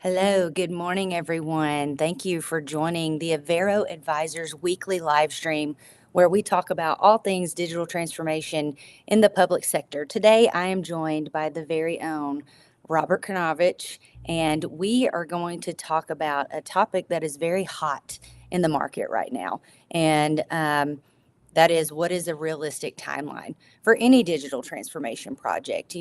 Hello, good morning, everyone. Thank you for joining the Avero Advisors weekly live stream where we talk about all things digital transformation in the public sector. Today, I am joined by the very own Robert Kranovich, and we are going to talk about a topic that is very hot in the market right now. And that is, what is a realistic timeline for any digital transformation project?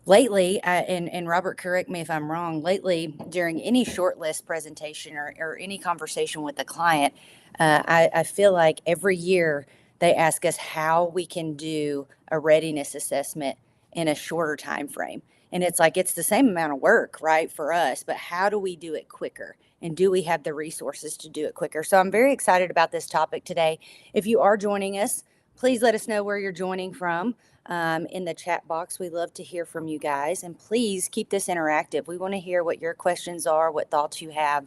Lately, and Robert, correct me if I'm wrong, lately during any shortlist presentation or any conversation with a client, I feel like every year they ask us how we can do a readiness assessment in a shorter time frame. And it's like it's the same amount of work, right, for us, but how do we do it quicker? And do we have the resources to do it quicker? So I'm very excited about this topic today. If you are joining us, please let us know where you're joining from in the chat box. We love to hear from you guys, and please keep this interactive. We want to hear what your questions are, what thoughts you have,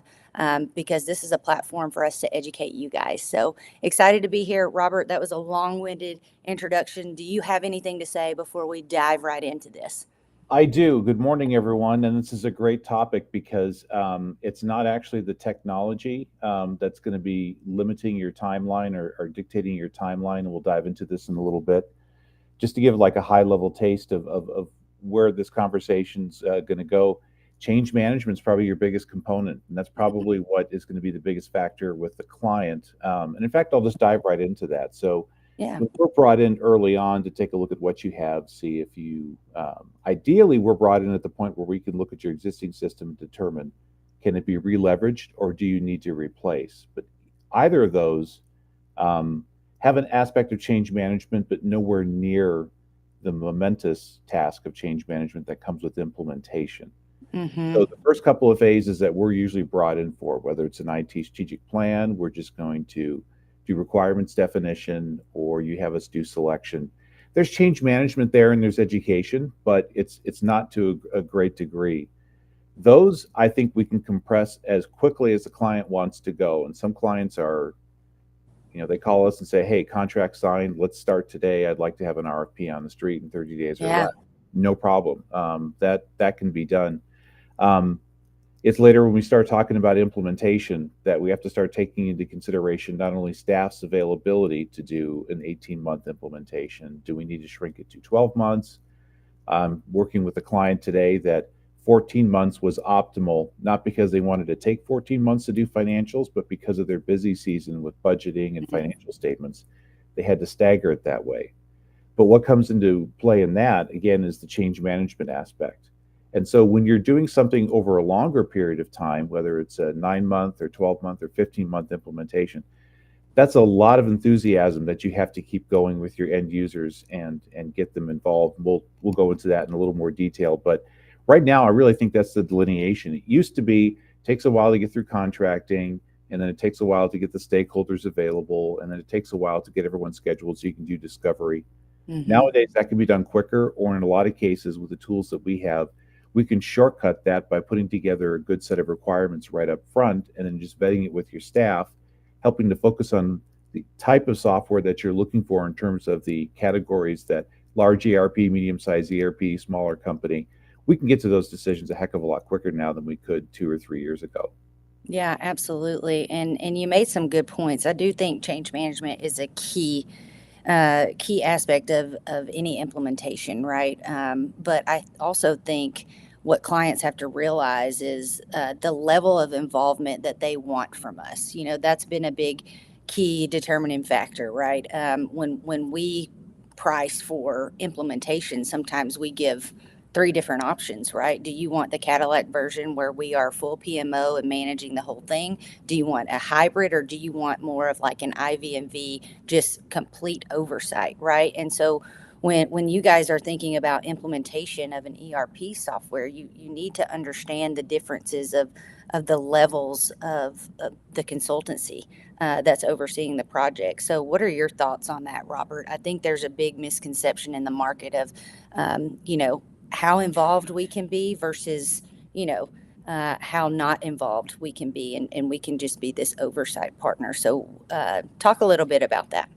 because this is a platform for us to educate you guys. So excited to be here. Robert, that was a long-winded introduction. Do you have anything to say before we dive right into this? I do. Good morning, everyone. And this is a great topic because it's not actually the technology that's going to be limiting your timeline or dictating your timeline. And we'll dive into this in a little bit. Just to give like a high level taste of where this conversation's going to go, change management is probably your biggest component. And that's probably what is going to be the biggest factor with the client. And in fact, I'll just dive right into that. So, Yeah. when we're brought in early on to take a look at what you have, see if you, ideally, we're brought in at the point where we can look at your existing system and determine can it be re-leveraged or do you need to replace? But either of those have an aspect of change management, but nowhere near the momentous task of change management that comes with implementation. Mm-hmm. So the first couple of phases that we're usually brought in for, whether it's an IT strategic plan, we're just going to do requirements definition, or you have us do selection. There's change management there and there's education, but it's not to a great degree. Those I think we can compress as quickly as the client wants to go. And some clients are, they call us and say, "Hey, contract signed. Let's start today. I'd like to have an RFP on the street in 30 days or Yeah. less." No problem. That can be done. Um, it's later when we start talking about implementation that we have to start taking into consideration not only staff's availability to do an 18-month implementation. Do we need to shrink it to 12 months? I'm working with a client today that 14 months was optimal, not because they wanted to take 14 months to do financials, but because of their busy season with budgeting and financial statements. They had to stagger it that way. But what comes into play in that, again, is the change management aspect. And so when you're doing something over a longer period of time, whether it's a 9 month or 12-month or 15-month implementation, that's a lot of enthusiasm that you have to keep going with your end users and get them involved. We'll go into that in a little more detail, but right now I really think that's the delineation. It used to be takes a while to get through contracting, and then it takes a while to get the stakeholders available, and then it takes a while to get everyone scheduled so you can do discovery. Mm-hmm. Nowadays that can be done quicker, or in a lot of cases with the tools that we have, we can shortcut that by putting together a good set of requirements right up front and then just vetting it with your staff, helping to focus on the type of software that you're looking for in terms of the categories that large ERP, medium-sized ERP, smaller company. We can get to those decisions a heck of a lot quicker now than we could 2 or 3 years ago. Yeah, absolutely. And you made some good points. I do think change management is a key aspect of any implementation, right? But I also think what clients have to realize is the level of involvement that they want from us. That's been a big key determining factor, right? When we price for implementation, sometimes we give three different options, right? Do you want the Cadillac version where we are full PMO and managing the whole thing? Do you want a hybrid, or do you want more of like an IV&V, just complete oversight, right? And so when you guys are thinking about implementation of an ERP software, you need to understand the differences of the levels of the consultancy that's overseeing the project. So what are your thoughts on that, Robert? I think there's a big misconception in the market of, how involved we can be versus, how not involved we can be, and we can just be this oversight partner. So talk a little bit about that.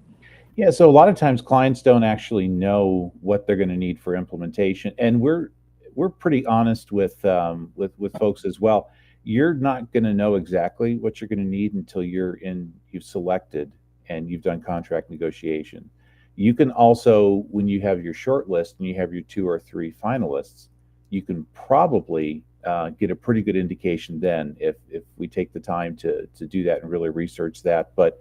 Yeah, so a lot of times clients don't actually know what they're going to need for implementation, and we're we're pretty honest with folks as well. You're not going to know exactly what you're going to need until you've selected and you've done contract negotiation. You can also, when you have your short list and you have your two or three finalists, you can probably get a pretty good indication then if we take the time to do that and really research that. But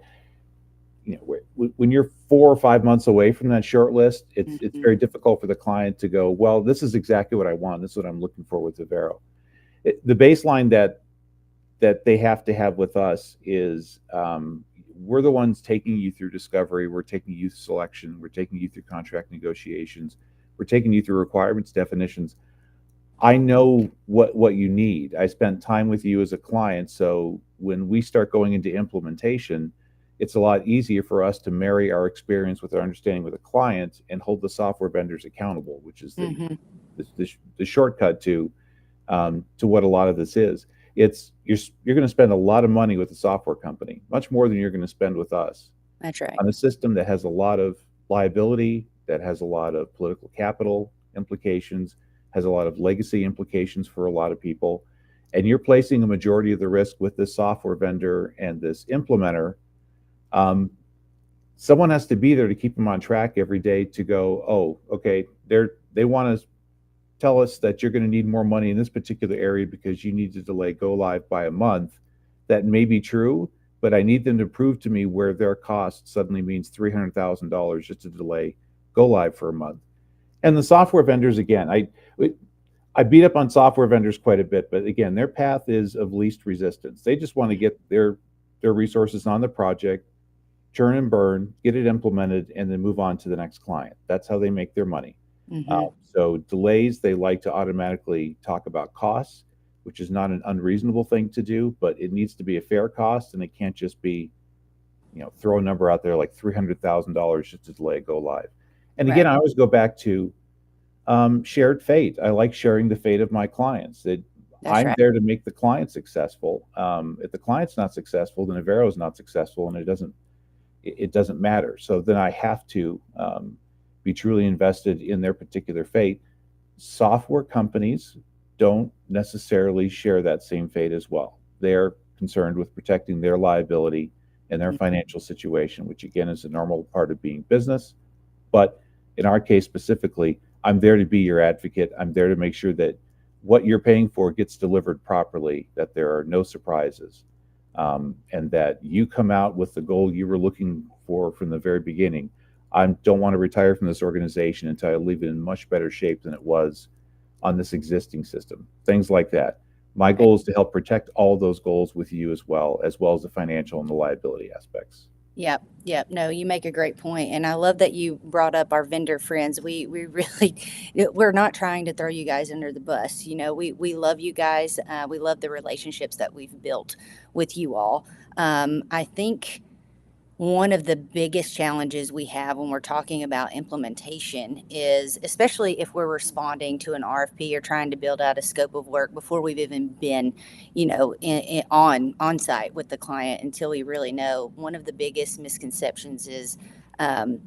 when you're 4 or 5 months away from that short list, it's Hmm. very difficult for the client to go, well, this is exactly what I want. This is what I'm looking for with Avero. The baseline that they have to have with us is we're the ones taking you through discovery. We're taking you through selection. We're taking you through contract negotiations. We're taking you through requirements, definitions. I know what you need. I spent time with you as a client, so when we start going into implementation, it's a lot easier for us to marry our experience with our understanding with a client and hold the software vendors accountable, which is Hmm. the shortcut to what a lot of this is. It's you're going to spend a lot of money with a software company, much more than you're going to spend with us, That's right. on a system that has a lot of liability, that has a lot of political capital implications, has a lot of legacy implications for a lot of people. And you're placing a majority of the risk with this software vendor and this implementer. Um, Someone has to be there to keep them on track every day to go, oh, okay, they want to tell us that you're going to need more money in this particular area because you need to delay go live by a month. That may be true, but I need them to prove to me where their cost suddenly means $300,000 just to delay go live for a month. And the software vendors, again, I beat up on software vendors quite a bit, but again, their path is of least resistance. They just want to get their resources on the project, churn and burn, get it implemented, and then move on to the next client. That's how they make their money. Hmm. So delays, they like to automatically talk about costs, which is not an unreasonable thing to do, but it needs to be a fair cost, and it can't just be, throw a number out there like $300,000 just to delay a go live. And again, Right. I always go back to shared fate. I like sharing the fate of my clients. That's I'm right. there to make the client successful. If the client's not successful, then Avero is not successful, and it doesn't matter. So then I have to be truly invested in their particular fate. Software companies don't necessarily share that same fate as well. They're concerned with protecting their liability and their Mhm. financial situation, which again is a normal part of being business. But in our case specifically, I'm there to be your advocate. I'm there to make sure that what you're paying for gets delivered properly, that there are no surprises, and that you come out with the goal you were looking for from the very beginning. I don't want to retire from this organization until I leave it in much better shape than it was on this existing system. Things like that. My Right. goal is to help protect all those goals with you as well as the financial and the liability aspects. Yep, yep. No, you make a great point, and I love that you brought up our vendor friends. We really we're not trying to throw you guys under the bus. We love you guys. We love the relationships that we've built with you all. I think one of the biggest challenges we have when we're talking about implementation is, especially if we're responding to an RFP or trying to build out a scope of work before we've even been, on site with the client until we really know. One of the biggest misconceptions is, um,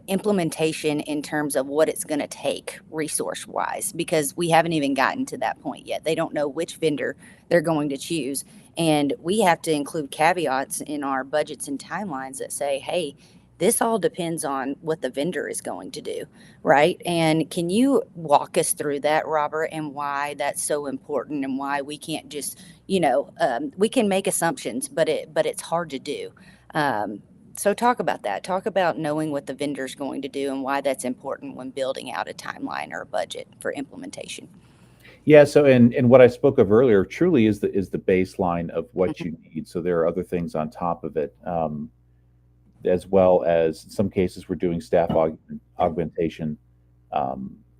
implementation in terms of what it's going to take resource wise, because we haven't even gotten to that point yet. They don't know which vendor they're going to choose. And we have to include caveats in our budgets and timelines that say, hey, this all depends on what the vendor is going to do, right? And can you walk us through that, Robert, and why that's so important and why we can't just, we can make assumptions, but it's hard to do. So talk about that. Talk about knowing what the vendor's going to do and why that's important when building out a timeline or a budget for implementation. Yeah, so and what I spoke of earlier truly is the baseline of what Mhm. you need. So there are other things on top of it, as well as in some cases we're doing augmentation.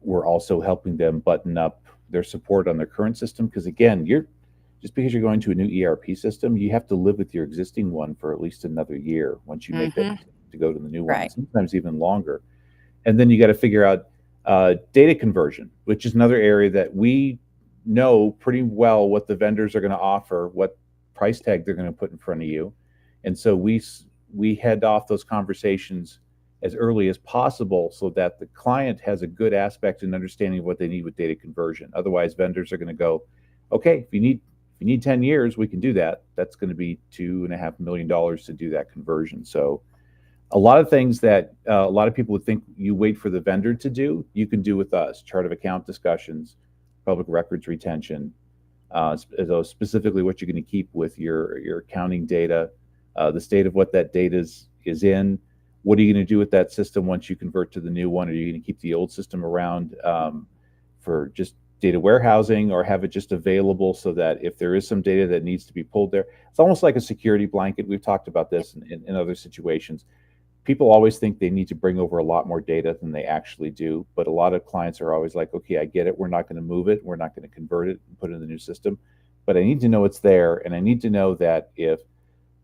We're also helping them button up their support on their current system because again, you're just because you're going to a new ERP system, you have to live with your existing one for at least another year once you make that Mhm. to go to the new one, and Right. sometimes even longer. And then you got to figure out data conversion, which is another area that we know pretty well what the vendors are going to offer, what price tag they're going to put in front of you, and so we head off those conversations as early as possible so that the client has a good aspect in understanding of what they need with data conversion. Otherwise, vendors are going to go, okay, if you need 10 years, we can do that. That's going to be $2.5 million to do that conversion. So a lot of things that a lot of people would think you wait for the vendor to do, you can do with us. Chart of account discussions, public records retention, specifically what you're going to keep with your accounting data, the state of what that data is in. What are you going to do with that system once you convert to the new one? Are you going to keep the old system around for just data warehousing, or have it just available so that if there is some data that needs to be pulled there? It's almost like a security blanket. We've talked about this in other situations. People always think they need to bring over a lot more data than they actually do, but a lot of clients are always like, okay, I get it, we're not going to move it, we're not going to convert it and put it in the new system, but I need to know it's there, and I need to know that if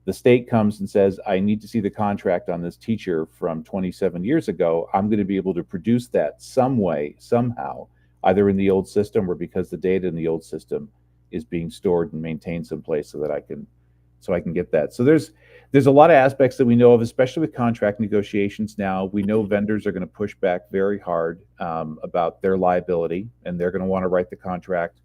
the state comes and says, I need to see the contract on this teacher from 27 years ago, I'm going to be able to produce that some way, somehow, either in the old system or because the data in the old system is being stored and maintained someplace so that I can get that. So there's a lot of aspects that we know of, especially with contract negotiations now. We know vendors are going to push back very hard about their liability, and they're going to want to write the contract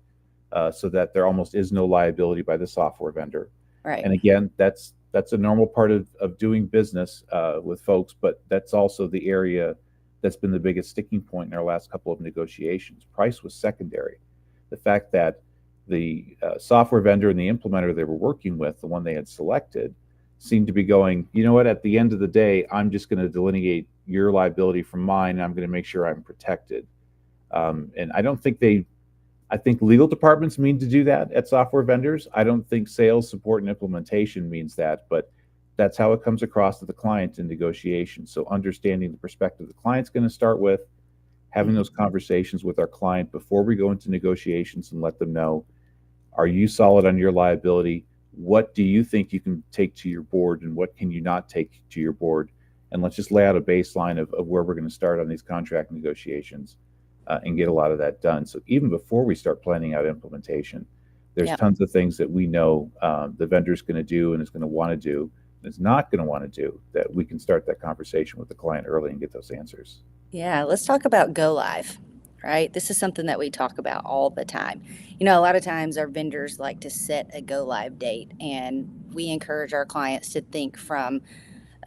so that there almost is no liability by the software vendor. Right. And again, that's a normal part of doing business with folks, but that's also the area that's been the biggest sticking point in our last couple of negotiations. Price was secondary. The fact that the software vendor and the implementer they were working with, the one they had selected, seemed to be going, you know what, at the end of the day, I'm just going to delineate your liability from mine, and I'm going to make sure I'm protected. And I think legal departments mean to do that at software vendors. I don't think sales, support, and implementation means that, but that's how it comes across to the client in negotiations. So understanding the perspective the client's going to start with, having those conversations with our client before we go into negotiations and let them know, are you solid on your liability? What do you think you can take to your board, and what can you not take to your board? And let's just lay out a baseline of where we're going to start on these contract negotiations and get a lot of that done. So even before we start planning out implementation, there's tons of things that we know the vendor's going to do and is going to want to do and is not going to want to do, that we can start that conversation with the client early and get those answers. Yeah, let's talk about go live, right? This is something that we talk about all the time. You know, a lot of times our vendors like to set a go live date, and we encourage our clients to think from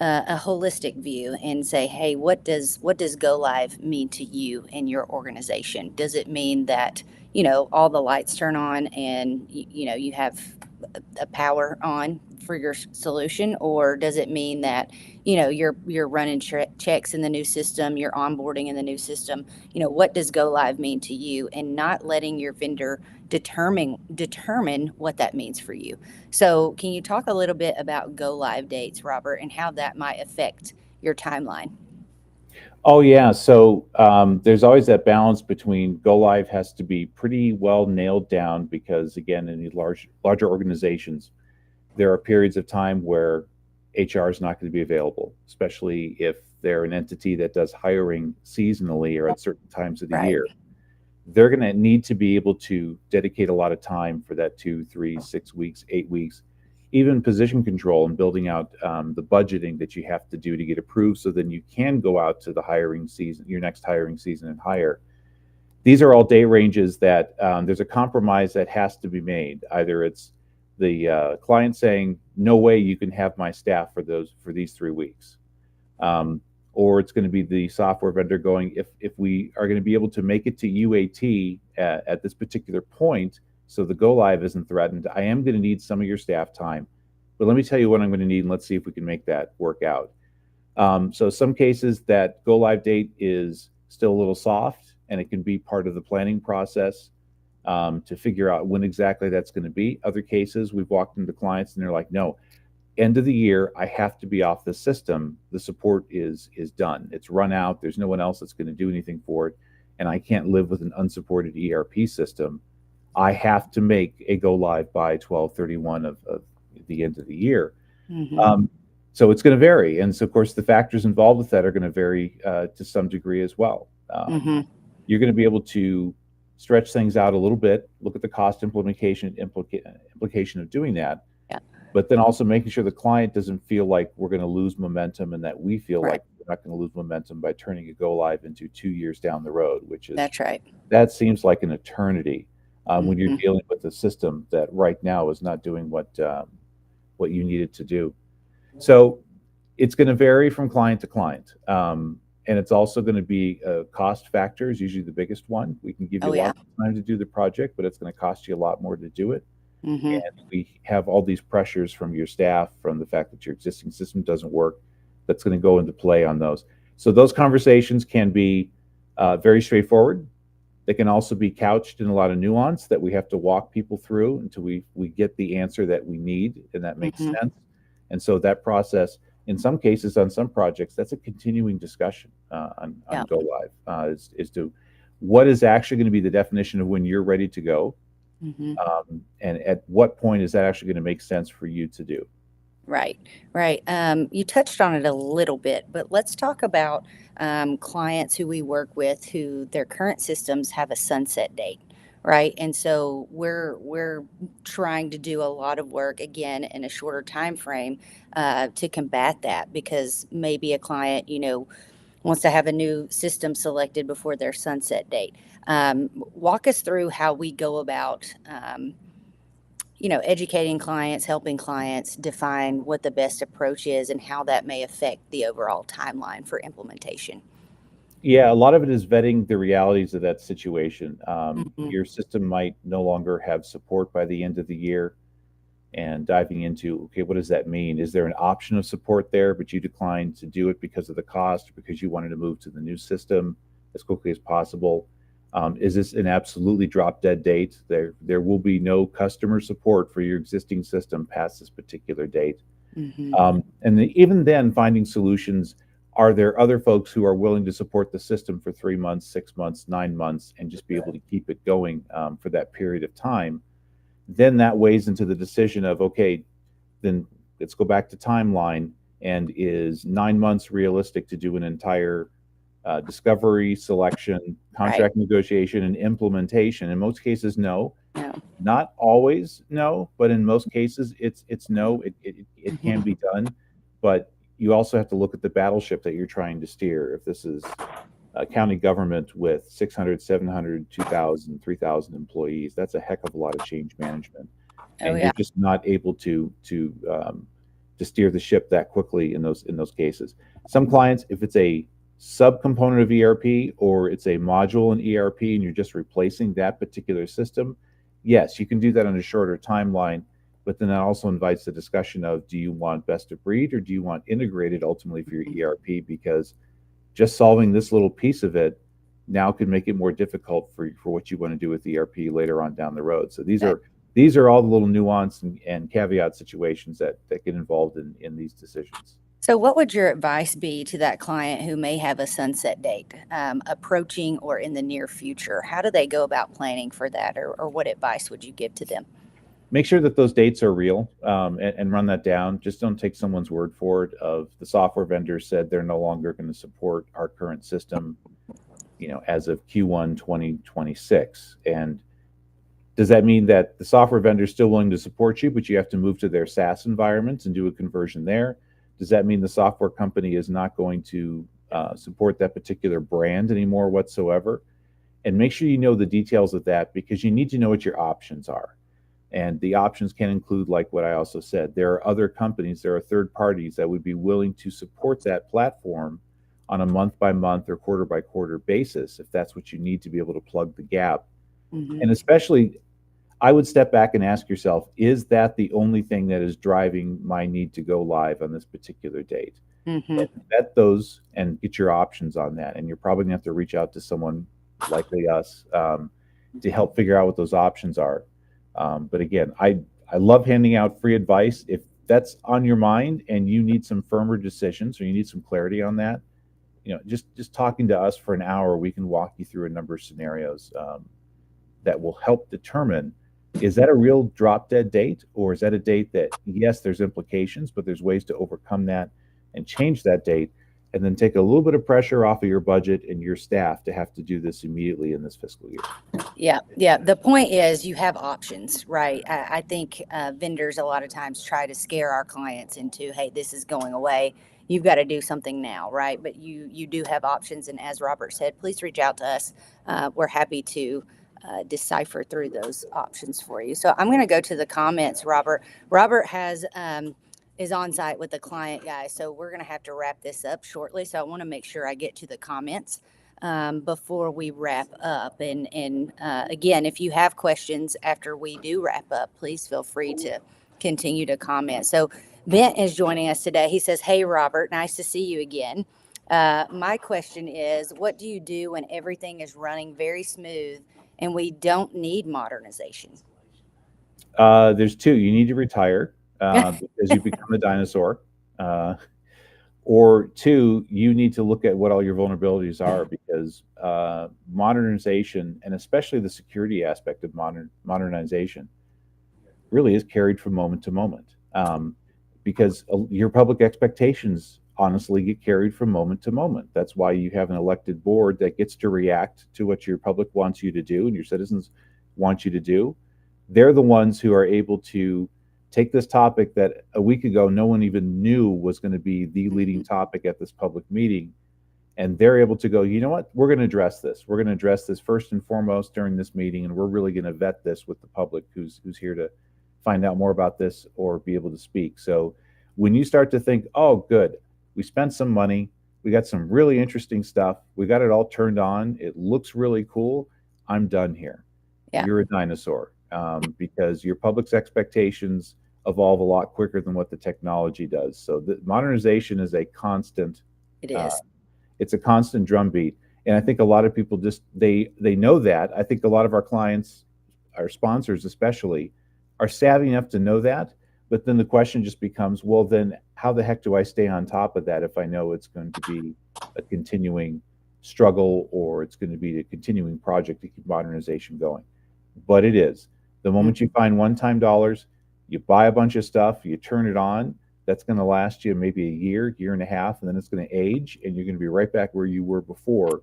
a holistic view and say, hey, what does go live mean to you and your organization? Does it mean that, you know, all the lights turn on and you know you have a power on for your solution, or does it mean that, you know, you're running checks in the new system, you're onboarding in the new system? You know, what does go live mean to you, and not letting your vendor determine what that means for you. So can you talk a little bit about go live dates, Robert, and how that might affect your timeline? Oh yeah, so there's always that balance between go live has to be pretty well nailed down, because again, in these larger organizations, there are periods of time where HR is not going to be available, especially if they're an entity that does hiring seasonally or at certain times of the Right. year. They're going to need to be able to dedicate a lot of time for that 2, 3, 6 weeks, 8 weeks, even position control and building out the budgeting that you have to do to get approved, so then you can go out to the hiring season, your next hiring season, and hire. These are all day ranges that there's a compromise that has to be made. Either it's the client saying, no way you can have my staff for these 3 weeks. Or it's going to be the software vendor going, if we are going to be able to make it to UAT at this particular point, so the go live isn't threatened, I am going to need some of your staff time, but let me tell you what I'm going to need, and let's see if we can make that work out. So some cases that go live date is still a little soft, and it can be part of the planning process to figure out when exactly that's going to be. Other cases, we've walked into clients and they're like, no, end of the year, I have to be off the system. The support is done. It's run out. There's no one else that's going to do anything for it. And I can't live with an unsupported ERP system. I have to make a go live by 12/31 of the end of the year. Mm-hmm. So it's going to vary. And so, of course, the factors involved with that are going to vary to some degree as well. Mm-hmm. You're going to be able to stretch things out a little bit, look at the cost implication of doing that, Yeah. but then also making sure the client doesn't feel like we're going to lose momentum, and that we feel Right. like we're not going to lose momentum by turning a go live into 2 years down the road, which is That's right. that seems like an eternity when you're Hmm. dealing with a system that right now is not doing what you need it to do. So it's going to vary from client to client. And it's also going to be cost factor is usually the biggest one. We can give you Oh, yeah. lots of time to do the project, but it's going to cost you a lot more to do it. Hmm. And we have all these pressures from your staff, from the fact that your existing system doesn't work, that's going to go into play on those. So those conversations can be very straightforward. They can also be couched in a lot of nuance that we have to walk people through until we get the answer that we need and that makes Hmm. sense. And so that process, in some cases, on some projects, that's a continuing discussion on Yeah. go live is to what is actually going to be the definition of when you're ready to go, Hmm. and at what point is that actually going to make sense for you to do. Right, right. You touched on it a little bit, but let's talk about clients who we work with who their current systems have a sunset date, right? And so we're trying to do a lot of work again in a shorter time frame to combat that because maybe a client, wants to have a new system selected before their sunset date. Walk us through how we go about. Educating clients, helping clients define what the best approach is and how that may affect the overall timeline for implementation. Yeah, a lot of it is vetting the realities of that situation. Hmm. Your system might no longer have support by the end of the year, and diving into, okay, what does that mean? Is there an option of support there, but you declined to do it because of the cost, because you wanted to move to the new system as quickly as possible? Is this an absolutely drop dead date? There will be no customer support for your existing system past this particular date. Hmm. Even then, finding solutions. Are there other folks who are willing to support the system for 3 months, 6 months, 9 months, and just be able to keep it going for that period of time? Then that weighs into the decision of, okay, then let's go back to timeline. And is 9 months realistic to do an entire discovery, selection, Right. contract negotiation, and implementation? In most cases, no. No. Not always no, but in most cases, it's no. It can Hmm. be done, but you also have to look at the battleship that you're trying to steer. If this is a county government with 600, 700, 2,000, 3,000 employees, that's a heck of a lot of change management, Oh, and yeah. you're just not able to steer the ship that quickly in those cases. Some clients, if it's a subcomponent of ERP or it's a module in ERP and you're just replacing that particular system, yes, you can do that on a shorter timeline. But then that also invites the discussion of, do you want best of breed or do you want integrated ultimately for your Mhm. ERP? Because just solving this little piece of it now could make it more difficult for what you want to do with ERP later on down the road. So these That- are these are all the little nuance and caveat situations that get involved in these decisions. So, what would your advice be to that client who may have a sunset date approaching or in the near future? How do they go about planning for that, or what advice would you give to them? Make sure that those dates are real, and run that down. Just don't take someone's word for it. Of the software vendor said they're no longer going to support our current system, as of Q1 2026. And does that mean that the software vendor is still willing to support you, but you have to move to their SaaS environment and do a conversion there? Does that mean the software company is not going to support that particular brand anymore whatsoever? And make sure you know the details of that, because you need to know what your options are. And the options can include, like what I also said, there are other companies, there are third parties that would be willing to support that platform on a month by month or quarter by quarter basis if that's what you need to be able to plug the gap. Hmm. And especially, I would step back and ask yourself, is that the only thing that is driving my need to go live on this particular date? Hmm. And vet those and get your options on that. And you're probably going to have to reach out to someone, likely us, to help figure out what those options are. But again, I love handing out free advice. If that's on your mind and you need some firmer decisions or you need some clarity on that, just talking to us for an hour, we can walk you through a number of scenarios that will help determine, is that a real drop dead date, or is that a date that, yes, there's implications, but there's ways to overcome that and change that date, and then take a little bit of pressure off of your budget and your staff to have to do this immediately in this fiscal year. Yeah, yeah. The point is you have options, right? I think vendors a lot of times try to scare our clients into, hey, this is going away. you've got to do something now, right? But you do have options, and as Robert said, please reach out to us. We're happy to decipher through those options for you. So I'm going to go to the comments, Robert. Robert has is on site with the client, guys. So we're going to have to wrap this up shortly. So I want to make sure I get to the comments before we wrap up. And again, if you have questions after we do wrap up, please feel free to continue to comment. So Bent is joining us today. He says, "Hey, Robert, nice to see you again. My question is, what do you do when everything is running very smooth and we don't need modernization?" There's two. You need to retire because you become a dinosaur. Or two, you need to look at what all your vulnerabilities are because modernization, and especially the security aspect of modernization, really is carried from moment to moment. Because your public expectations honestly get carried from moment to moment. That's why you have an elected board that gets to react to what your public wants you to do and your citizens want you to do. They're the ones who are able to take this topic that a week ago no one even knew was going to be the leading topic at this public meeting, and they're able to go, you know what, we're going to address this. We're going to address this first and foremost during this meeting, and we're really going to vet this with the public who's here to find out more about this or be able to speak. So when you start to think, oh, good, we spent some money, we got some really interesting stuff, we got it all turned on, it looks really cool, I'm done here. Yeah. You're a dinosaur because your public's expectations evolve a lot quicker than what the technology does. So the modernization is a constant. It is. It's a constant drumbeat, and I think a lot of people just they know that. I think a lot of our clients, our sponsors especially, are savvy enough to know that. But then the question just becomes, well, then how the heck do I stay on top of that if I know it's going to be a continuing struggle or it's going to be a continuing project to keep modernization going? But it is. The moment you find one-time dollars, you buy a bunch of stuff, you turn it on, that's going to last you maybe a year and a half, and then it's going to age, and you're going to be right back where you were before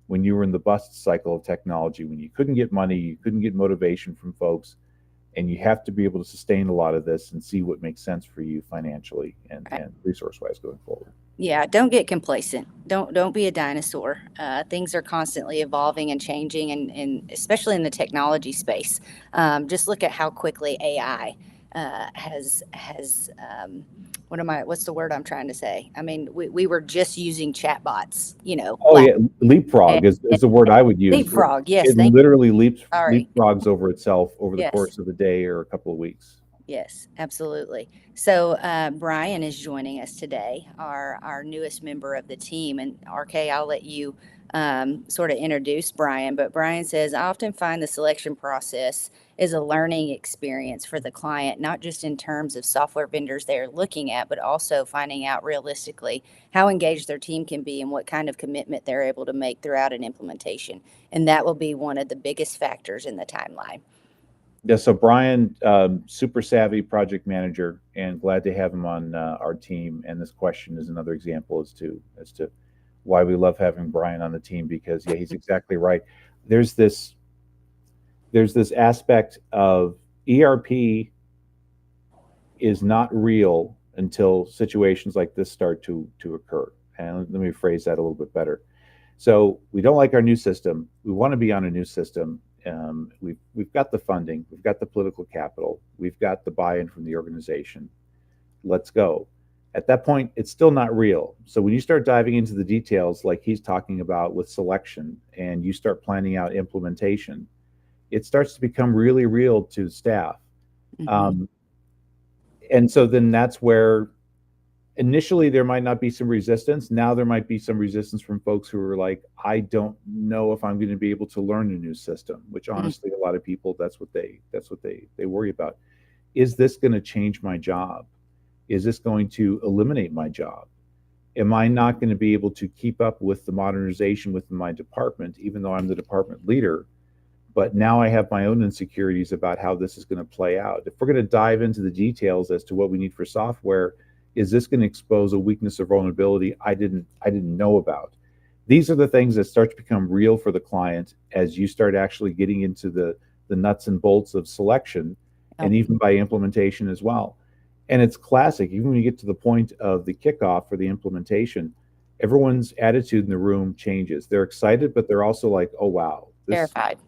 when you were in the bust cycle of technology, when you couldn't get money, you couldn't get motivation from folks, and you have to be able to sustain a lot of this and see what makes sense for you financially and resource-wise going forward. Yeah, don't get complacent. Don't be a dinosaur. Things are constantly evolving and changing, and especially in the technology space. Just look at how quickly AI has what's the word I'm trying to say? I mean, we were just using chatbots, Oh yeah, leapfrog is the word I would use. Leapfrog, yes. It literally Sorry. leapfrogs over itself over the Yes. course of a day or a couple of weeks. Yes, absolutely. So Brian is joining us today, our newest member of the team. And RK, I'll let you sort of introduce Brian. But Brian says, I often find the selection process is a learning experience for the client, not just in terms of software vendors they're looking at, but also finding out realistically how engaged their team can be and what kind of commitment they're able to make throughout an implementation. And that will be one of the biggest factors in the timeline. Yeah, so Brian, super savvy project manager, and glad to have him on our team. And this question is another example as to why we love having Brian on the team, because yeah, he's exactly right. There's this aspect of ERP is not real until situations like this start to occur. And let me phrase that a little bit better. So we don't like our new system. We want to be on a new system. We've got the funding, we've got the political capital, we've got the buy-in from the organization. Let's go. At that point, it's still not real. So when you start diving into the details, like he's talking about with selection, and you start planning out implementation, it starts to become really real to staff. Mm-hmm. And so then that's where initially there might not be some resistance. Now there might be some resistance from folks who are like, I don't know if I'm going to be able to learn a new system, which honestly, a lot of people, that's what they worry about. Is this going to change my job? Is this going to eliminate my job? Am I not going to be able to keep up with the modernization within my department, even though I'm the department leader? But now I have my own insecurities about how this is going to play out. If we're going to dive into the details as to what we need for software, is this going to expose a weakness or vulnerability I didn't know about? These are the things that start to become real for the client as you start actually getting into the nuts and bolts of selection, and even by implementation as well. And it's classic. Even when you get to the point of the kickoff for the implementation, everyone's attitude in the room changes. They're excited, but they're also like, "Oh wow, Terrified.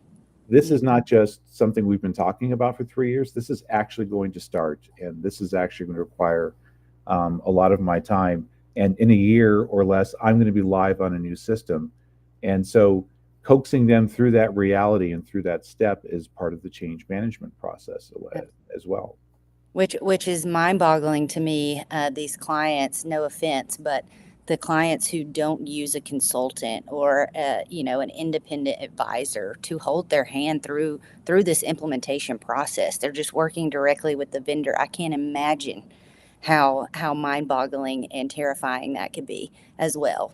this Mm. is not just something we've been talking about for 3 years. This is actually going to start, and this is actually going to require a lot of my time. And in a year or less, I'm going to be live on a new system." And so, coaxing them through that reality and through that step is part of the change management process as well. Which is mind-boggling to me, these clients, no offense, but the clients who don't use a consultant or, an independent advisor to hold their hand through this implementation process. They're just working directly with the vendor. I can't imagine how mind-boggling and terrifying that could be as well.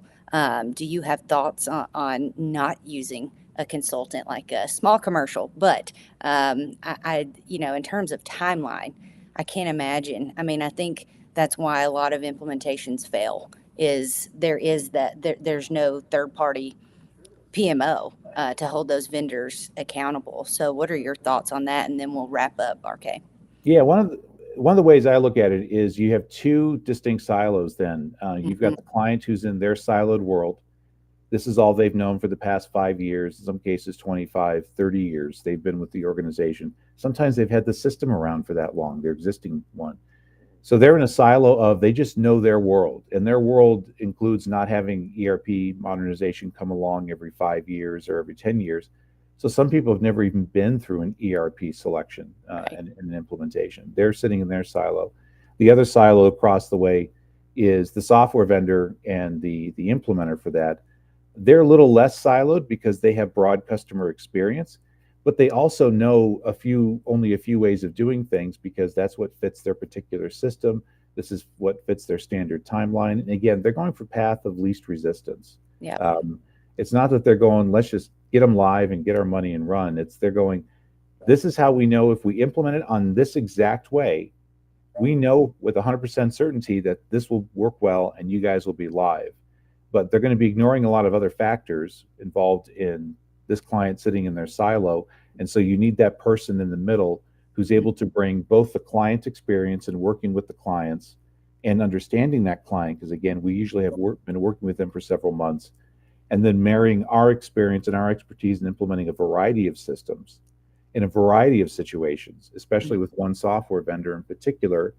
Do you have thoughts on not using a consultant like a small commercial? But in terms of timeline, I can't imagine. I mean, I think that's why a lot of implementations fail. Is there is that there's no third party PMO to hold those vendors accountable. So, what are your thoughts on that? And then we'll wrap up, RK. Yeah, one of the ways I look at it is you have two distinct silos. Then you've Mhm. got the client who's in their siloed world. This is all they've known for the past 5 years, in some cases 25, 30 years. They've been with the organization. Sometimes they've had the system around for that long, their existing one. So they're in a silo of they just know their world. And their world includes not having ERP modernization come along every 5 years or every 10 years. So some people have never even been through an ERP selection Right. and an implementation. They're sitting in their silo. The other silo across the way is the software vendor and the implementer for that. They're a little less siloed because they have broad customer experience, but they also know only a few ways of doing things because that's what fits their particular system. This is what fits their standard timeline. And again, they're going for path of least resistance. Yeah. Um, it's not that they're going, let's just get them live and get our money and run. It's they're going, this is how we know if we implement it on this exact way, we know with 100% certainty that this will work well and you guys will be live. But they're going to be ignoring a lot of other factors involved in this client sitting in their silo. And so you need that person in the middle who's able to bring both the client experience and working with the clients and understanding that client. Because again, we usually have been working with them for several months, and then marrying our experience and our expertise in implementing a variety of systems in a variety of situations, especially with one software vendor in particular.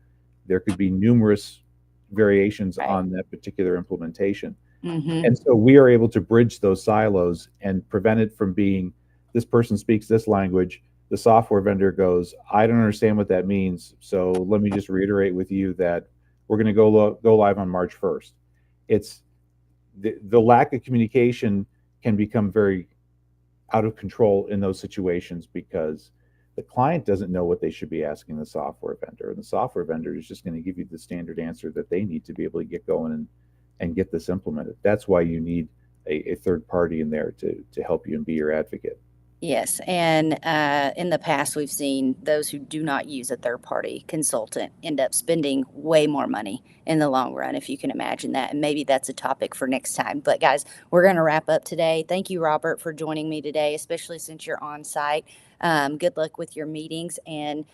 There could be numerous variations Right. on that particular implementation. Mm-hmm. And so we are able to bridge those silos and prevent it from being this person speaks this language. The software vendor goes, I don't understand what that means. So let me just reiterate with you that we're going to go live on March 1st. It's the lack of communication can become very out of control in those situations because the client doesn't know what they should be asking the software vendor, and the software vendor is just going to give you the standard answer that they need to be able to get going and get this implemented. That's why you need a third party in there to help you and be your advocate. Yes, and in the past, we've seen those who do not use a third-party consultant end up spending way more money in the long run, if you can imagine that. And maybe that's a topic for next time. But guys, we're going to wrap up today. Thank you, Robert, for joining me today, especially since you're on site. Good luck with your meetings. And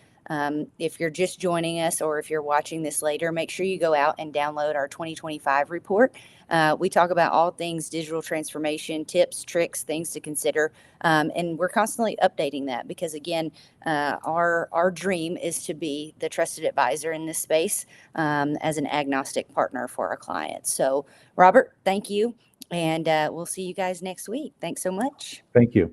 if you're just joining us or if you're watching this later, make sure you go out and download our 2025 report. We talk about all things digital transformation, tips, tricks, things to consider, and we're constantly updating that because, again, our dream is to be the trusted advisor in this space as an agnostic partner for our clients. So, Robert, thank you, and we'll see you guys next week. Thanks so much. Thank you.